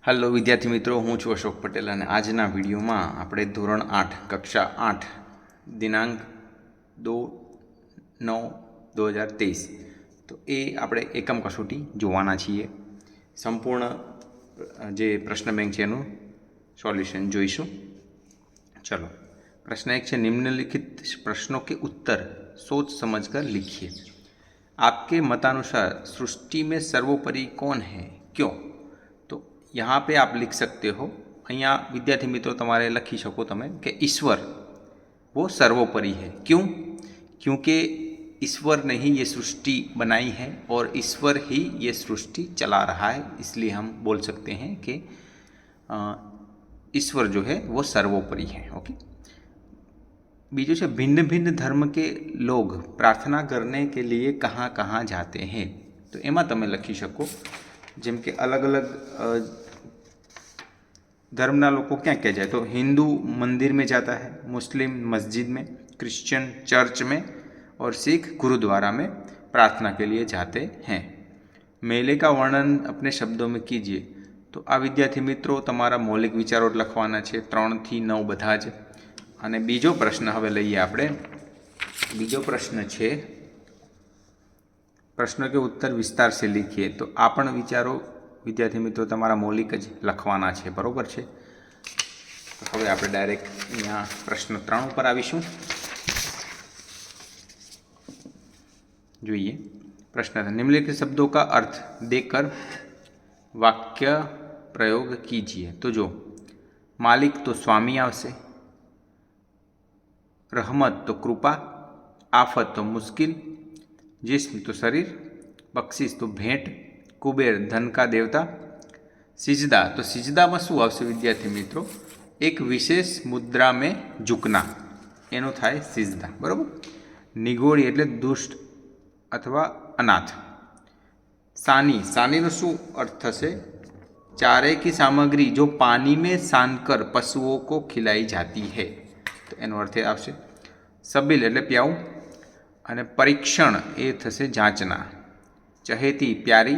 Hello विद्यार्थी मित्रों, हूँ छूँ अशोक पटेल और आज विडियो में આપણે ધોરણ 8 कक्षा 8 दिनांक 2/9/2023 तो ये આપણે એકમ કસોટી જોવાના છીએ। સંપૂર્ણ જે પ્રશ્ન બેંક છે એનું સોલ્યુશન જોઈશું। चलो, प्रश्न 1 है, निम्नलिखित प्रश्नों के उत्तर सोच समझकर लिखिए। आपके मतानुसार सृष्टि में सर्वोपरि कौन है, क्यों? तो यहाँ पे आप लिख सकते हो, अँ विद्यार्थी मित्रों तमारे लखी सको तमे कि ईश्वर वो सर्वोपरि है। क्यों? क्योंकि ईश्वर ने ही ये सृष्टि बनाई है और ईश्वर ही ये सृष्टि चला रहा है, इसलिए हम बोल सकते हैं कि ईश्वर जो है वो सर्वोपरि है। ओके। बीजू है, भिन्न भिन्न धर्म के लोग प्रार्थना करने के लिए कहाँ कहाँ जाते हैं। तो एमा तमे लखी सको जेम के अलग अलग धर्मना लोग क्या क्या जाए। तो हिंदू मंदिर में जाता है, मुस्लिम मस्जिद में, क्रिश्चियन चर्च में और सिख गुरुद्वारा में प्रार्थना के लिए जाते हैं। मेले का वर्णन अपने शब्दों में कीजिए। तो आ विद्यार्थी मित्रों तमारा मौलिक विचारों लखवाना है, 3 થી 9 बधा ज। अने बीजो प्रश्न हवे लईए आपणे। बीजो प्रश्न है, प्रश्न के उत्तर विस्तार से लिखिए। तो आ पण विचारो विद्यार्थी मित्रों तमारा मौलिक ज लखवाना है, बरोबर है। तो हवे आपणे डायरेक्ट अहींया प्रश्न 3 पर आवीशुं। जोईए प्रश्न, निम्नलिखित शब्दों का अर्थ देकर वाक्य प्रयोग कीजिए। तो जो मालिक तो स्वामी आवशे, रहमत तो कृपा, आफत तो मुश्किल, जिस्म तो शरीर, बख्शिश तो भेंट, कुबेर धन का देवता, सिजदा तो सिजदा में शू आवशे विद्यार्थी मित्रों? एक विशेष मुद्रा में झुकना, एनो थाय सिजदा, बराबर। निगोड़ी एटले दुष्ट अथवा अनाथ। सानी, सानी नो शू अर्थ थशे? चारे की सामग्री जो पानी में सानकर पशुओं को खिलाई जाती है, तो एनो अर्थ आवशे। सबील एटले प्याऊ अने परीक्षण ए थशे जांचना। चहेती प्यारी,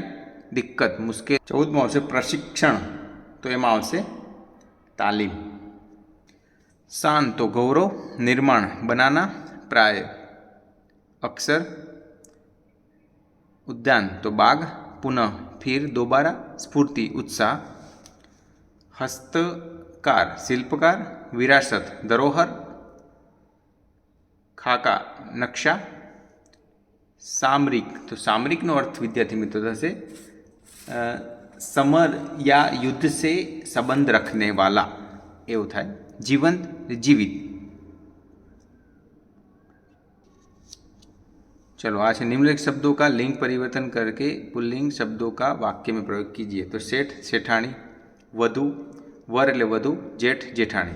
दिक्कत मुश्किल। 14मो आवशे प्रशिक्षण, तो एमां आवशे तालीम। शान तो गौरव, निर्माण बनाना, प्राय अक्षर, उद्यान तो बाग, पुनः फिर दोबारा, स्फूर्ति उत्साह, हस्तकार शिल्पकार, विरासत धरोहर, खाका नक्शा, सामरिक तो सामरिक नो अर्थ विद्यार्थी मित्रों थशे समर या युद्ध से संबंध रखने वाला, एवं थाय। जीवंत जीवित। चलो, आज निम्नलिखित शब्दों का लिंग परिवर्तन करके पुल्लिंग शब्दों का वाक्य में प्रयोग कीजिए। तो सेठ सेठाणी, वधु वर एटले वधु, जेठ जेठाणी,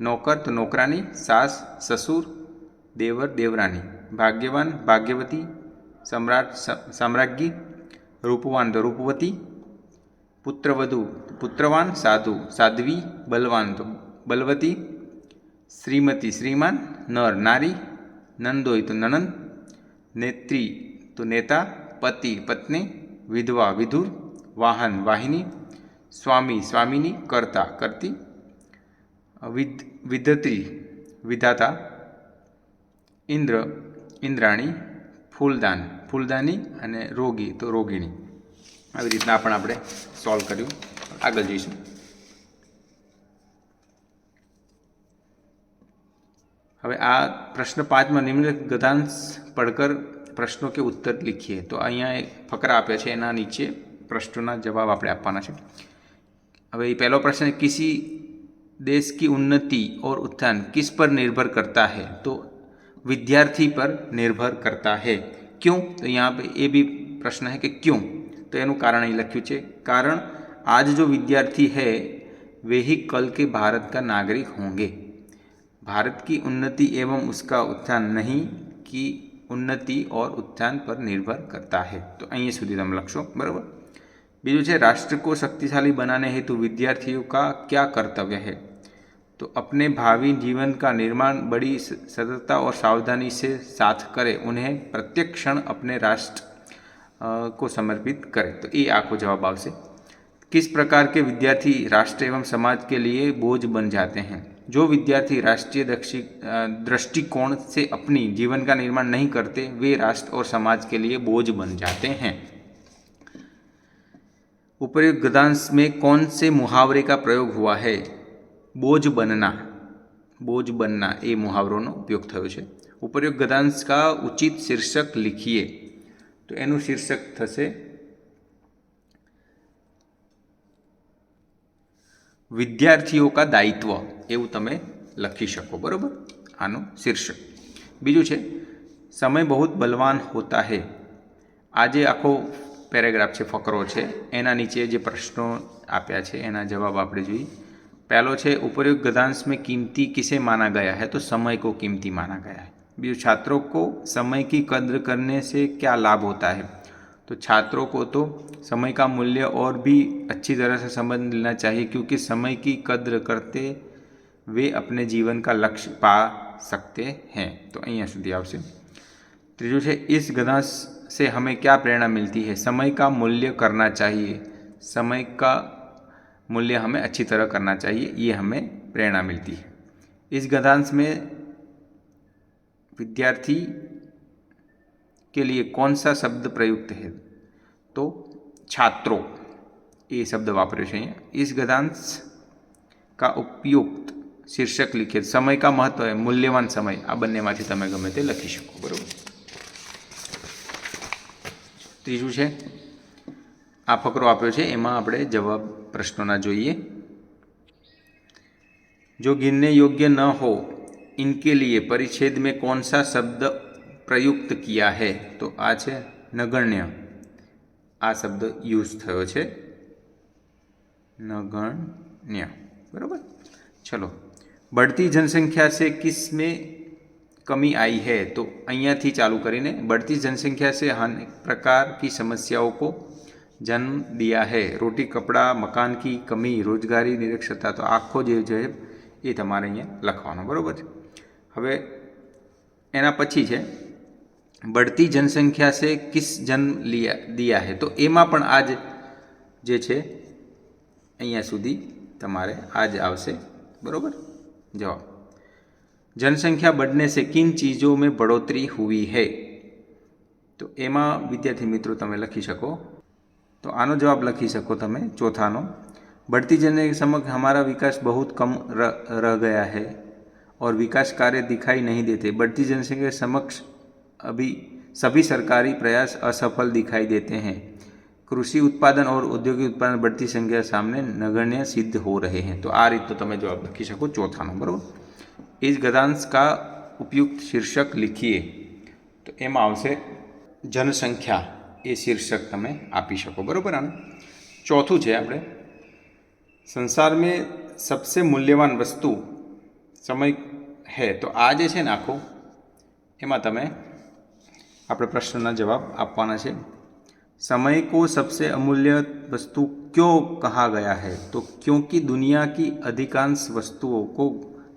नौकर तो नौकरानी, सास ससुर, देवर देवरानी, भाग्यवान भाग्यवती, सम्राट साम्राज्ञी, रूपवान तो रूपवती, पुत्रवधु पुत्रवान, साधु साध्वी, बलवान तो बलवती, श्रीमती श्रीमान, नर नारी, नंदोई तो ननंद, नेत्री तो नेता, पति पत्नी, विधवा विधुर, वाहन वाहिनी, स्वामी स्वामिनी, कर्ता कर्ती, विधत्री विधाता, इंद्र इंद्राणी, फूलदान फूलदानी अने रोगी तो रोगिणी। આવી રીતના પણ આપણે સોલ્વ કર્યું। આગળ જઈશું। હવે આ પ્રશ્ન 5 में निम्नलिखित गद्यांश पढ़कर प्रश्नों के उत्तर लिखिए। तो अहींया एक फकरा आप्या छे, एना नीचे प्रश्नों जवाब आपणे आपवाना छे। हवे पहलो प्रश्न, किसी देश की उन्नति और उत्थान किस पर निर्भर करता है? तो विद्यार्थी पर निर्भर करता है। क्यों? तो यहाँ पे ये भी प्रश्न है कि क्यों? तो एनु कारण अहीं लख्युं छे, कारण आज जो विद्यार्थी है वे ही कल के भारत का नागरिक होंगे। भारत की उन्नति एवं उसका उत्थान नहीं कि उन्नति और उत्थान पर निर्भर करता है। तो अहीं सुधी तमे लखशो, बराबर। बीजू है, राष्ट्र को शक्तिशाली बनाने हेतु विद्यार्थियों का क्या कर्तव्य है? तो अपने भावी जीवन का निर्माण बड़ी सतर्कता और सावधानी से साथ करें, उन्हें प्रत्येक क्षण अपने राष्ट्र को समर्पित करें। तो ये आखो जवाब आवशे। किस प्रकार के विद्यार्थी राष्ट्र एवं समाज के लिए बोझ बन जाते हैं? जो विद्यार्थी राष्ट्रीय दृष्टिकोण से अपनी जीवन का निर्माण नहीं करते वे राष्ट्र और समाज के लिए बोझ बन जाते हैं। उपर्युक्त गद्यांश में कौन से मुहावरे का प्रयोग हुआ है? बोझ बनना ये मुहावरोનો उपयोग થયો છે। उपर्युक्त गद्यांश का उचित शीर्षक लिखिए, तो એનું शीर्षक થશે विद्यार्थीओं का दायित्व, એવું તમે લખી શકો। બરોબર, આનું શીર્ષક। બીજું છે समय बहुत बलवान होता है। આજે આખો પેરેગ્રાફ છે, ફકરો છે, એના નીચે જે પ્રશ્નો આપ્યા છે એના જવાબ આપણે જોઈએ। पहलो है उपर्युक्त गद्यांश में कीमती किसे माना गया है? तो समय को कीमती माना गया है। बीजू, छात्रों को समय की कद्र करने से क्या लाभ होता है? तो छात्रों को तो समय का मूल्य और भी अच्छी तरह से समझ लेना चाहिए, क्योंकि समय की कद्र करते वे अपने जीवन का लक्ष्य पा सकते हैं। तो अहीं सुधी आवशे। त्रीजू है इस गद्यांश से हमें क्या प्रेरणा मिलती है? समय का मूल्य करना चाहिए, समय का मूल्य हमें अच्छी तरह करना चाहिए, ये हमें प्रेरणा मिलती है। इस गद्यांश में विद्यार्थी के लिए कौन सा शब्द प्रयुक्त है? तो छात्रों ये शब्द वापर्यो छे। इस गद्यांश का उपयुक्त शीर्षक लिखिए। समय का महत्व है मूल्यवान समय, आ बंनेमांथी तमे गमे ते लखी शको। बरोबर। तीजू छे आ फकरो आप्यो छे, एमां आपणे जवाब प्रश्नोना जोईए। जो गिनने योग्य न हो इनके लिए परिच्छेद में कौन सा शब्द प्रयुक्त किया है? तो आ छे नगण्य, आ शब्द यूज थयो छे, नगण्य। बराबर। चलो, बढ़ती जनसंख्या से किस में कमी आई है? तो अहींयाथी चालू करीने बढ़ती जनसंख्या से अनेक प्रकार की समस्याओं को जन्म दिया है। रोटी, कपड़ा, मकान की कमी, रोजगारी, निरक्षरता। तो आखो जे है ये तमारे अहींया लखवानो। बरोबर। हवे एना पछी छे बढ़ती जनसंख्या से किस जन्म दिया है? तो एमां पण आज जे छे अहींया सुधी तमारे आज आवशे। बरोबर। जवाब, जनसंख्या बढ़ने से किन चीज़ों में बढ़ोतरी हुई है? तो एमां विद्यार्थी मित्रों तमे लखी शको। तो आनो जवाब लखी सको तमे चौथानो, बढ़ती जनसंख्या समक्ष हमारा विकास बहुत कम रह गया है और विकास कार्य दिखाई नहीं देते। बढ़ती जनसंख्या समक्ष अभी सभी सरकारी प्रयास असफल दिखाई देते हैं। कृषि उत्पादन और औद्योगिक उत्पादन बढ़ती संख्या सामने नगण्य सिद्ध हो रहे हैं। तो आ रीत तो तमे जवाब लखी शको चौथानो। बराबर। इस गद्यांश का उपयुक्त शीर्षक लिखिए, तो एमां आवशे जनसंख्या ये शीर्षक तमे आपी शको। बराबर। आने चौथुं छे आपणे संसार में सबसे मूल्यवान वस्तु समय है। तो आ जे छे ने आखो एमां तमे आपणे प्रश्नना जवाब आपवाना छे। समय को सबसे अमूल्य वस्तु क्यों कहा गया है? तो क्योंकि दुनिया की अधिकांश वस्तुओं को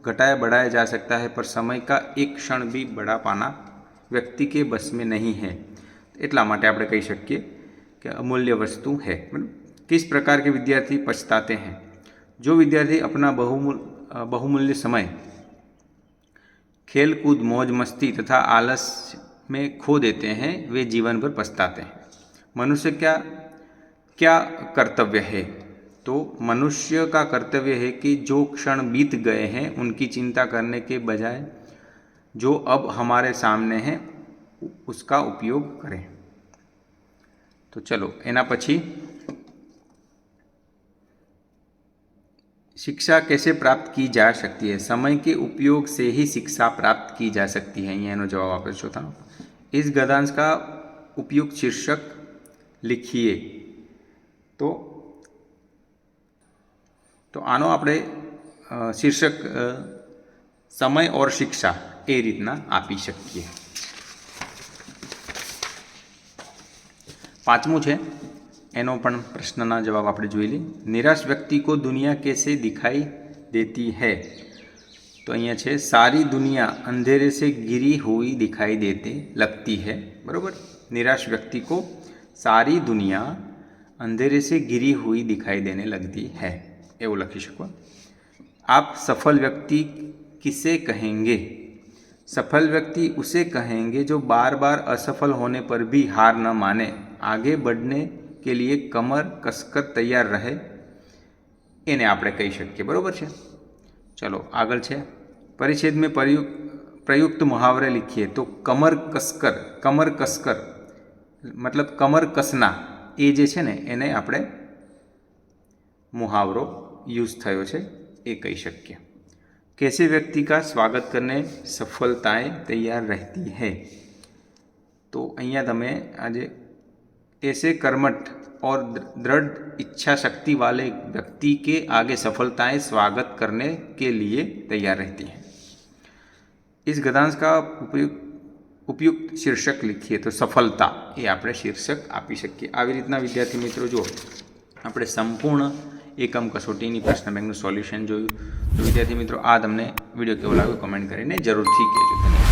घटाया बढ़ाया जा सकता है, पर समय का एक क्षण भी बढ़ा पाना व्यक्ति के बस में नहीं है। એટલા માટે આપણે કહી શકીએ કે અમૂલ્ય વસ્તુ है। किस प्रकार के विद्यार्थी पछताते हैं? जो विद्यार्थी अपना बहुमूल्य समय खेल कूद, मौज मस्ती तथा आलस में खो देते हैं वे जीवन भर पछताते हैं। मनुष्य क्या कर्तव्य है? तो मनुष्य का कर्तव्य है कि जो क्षण बीत गए हैं उनकी चिंता करने के बजाय जो अब हमारे सामने है उसका उपयोग करें। तो चलो एना पछी शिक्षा कैसे प्राप्त की जा सकती है? समय के उपयोग से ही शिक्षा प्राप्त की जा सकती है। एनो जवाब आपे चौथा। इस गद्यांश का उपयुक्त शीर्षक लिखिए। तो आनो आपणे शीर्षक समय और शिक्षा ए रीतना आपी शकीए। पांचमू है एनो पण प्रश्नना जवाब आपणे जोई ली। निराश व्यक्ति को दुनिया कैसे दिखाई देती है? तो अहींया छे सारी दुनिया अंधेरे से घिरी हुई दिखाई देती लगती है। बरोबर। निराश व्यक्ति को सारी दुनिया अंधेरे से घिरी हुई दिखाई देने लगती है, એવું લખી શકો। आप सफल व्यक्ति किसे कहेंगे? सफल व्यक्ति उसे कहेंगे जो बार बार असफल होने पर भी हार न माने, आगे बढ़ने के लिए कमर कसकर तैयार रहे, એને આપણે કહી શકીએ। બરાબર છે। ચલો આગળ છે, પરિચ્છેદ में प्रयुक्त मुहावरे लिखिए। तो कमर कसकर मतलब कमर कसना એ જે છે ને એને આપણે मुहावरो यूज़ થયો છે એ કહી શકીએ। कैसे व्यक्ति का स्वागत करने सफलताएं तैयार रहती है। तो अहियाँ तमे आज ऐसे कर्मठ और दृढ़ इच्छा शक्ति वाले व्यक्ति के आगे सफलताएं स्वागत करने के लिए तैयार रहती हैं। इस गद्यांश का उपयुक्त शीर्षक लिखिए। तो सफलता ये આપણે શીર્ષક આપી શકીએ। આવી રીતના વિદ્યાર્થી મિત્રો જો આપણે સંપૂર્ણ એકમ કસોટીની પ્રશ્ન બેંકનું સોલ્યુશન જોયું। તો વિદ્યાર્થી મિત્રો આ તમને વિડીયો કેવો લાગ્યો કમેન્ટ કરીને જરૂરથી કહેજો।